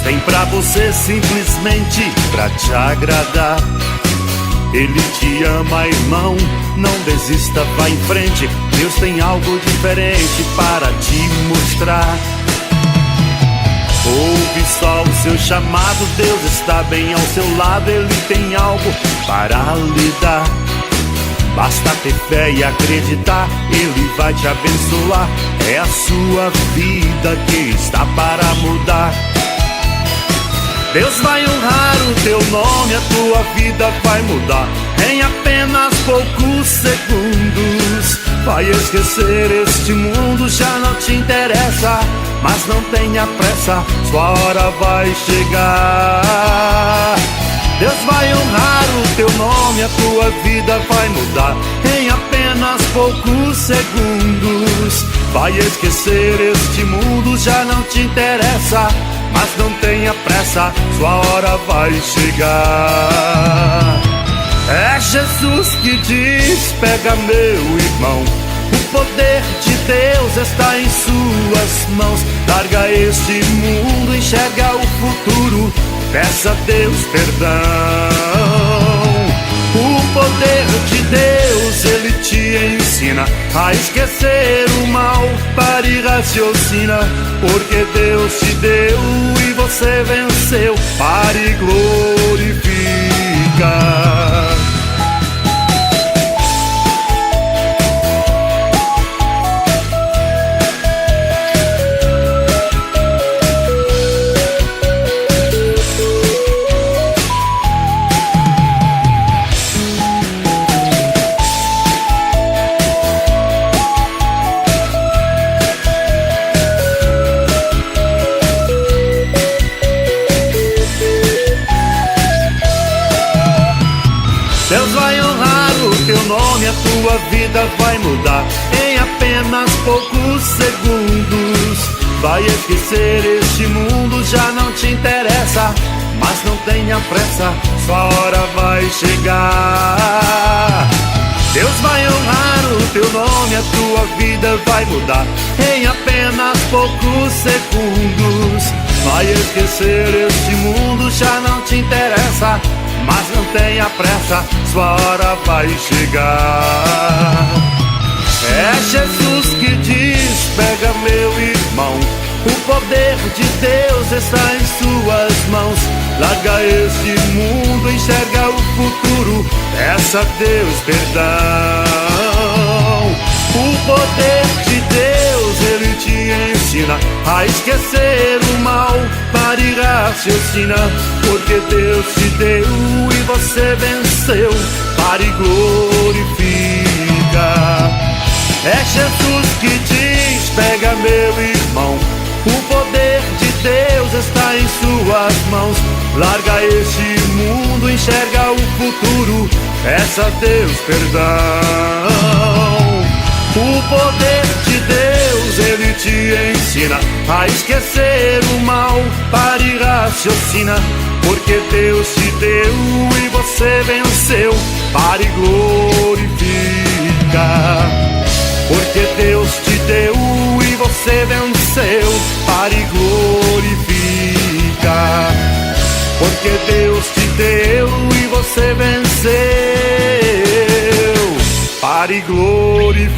tem pra você simplesmente pra te agradar. Ele te ama, irmão, não desista, vá em frente. Deus tem algo diferente para te mostrar. Ouve só o seu chamado, Deus está bem ao seu lado. Ele tem algo para lhe dar. Basta ter fé e acreditar, Ele vai te abençoar. É a sua vida que está para mudar. Deus vai honrar o teu nome, a tua vida vai mudar em apenas poucos segundos. Vai esquecer este mundo, já não te interessa, mas não tenha pressa, sua hora vai chegar. Deus vai honrar o teu nome, a tua vida vai mudar em apenas poucos segundos. Vai esquecer este mundo, já não te interessa, mas não tenha pressa, sua hora vai chegar. É Jesus que diz, pega meu irmão, o poder de Deus está em suas mãos. Larga este mundo, enxerga o futuro, peça a Deus perdão. O poder de Deus, Ele te ensina a esquecer o mal, para e raciocina, porque Deus te deu e você venceu, para e glorifica. Deus vai honrar o teu nome, a tua vida vai mudar em apenas poucos segundos. Vai esquecer este mundo, já não te interessa, mas não tenha pressa, sua hora vai chegar. Deus vai honrar o teu nome, a tua vida vai mudar em apenas poucos segundos. Vai esquecer este mundo, já não te interessa, mas não tenha pressa, sua hora vai chegar. É Jesus que diz, pega meu irmão, o poder de Deus está em suas mãos. Larga este mundo, enxerga o futuro, peça a Deus perdão. O poder de Deus, Ele te ensina a esquecer o mal, para e raciocina, porque Deus te deu e você venceu, para e glorifica. É Jesus que diz, pega meu irmão, o poder de Deus está em suas mãos. Larga este mundo, enxerga o futuro, peça a Deus perdão. O poder de Deus, Ele te ensina a esquecer o mal, para e raciocina, porque Deus te deu e você venceu, para e glorifica. Porque Deus te deu e você venceu, para e glorifica. Porque Deus te deu e você venceu, para e glorifica.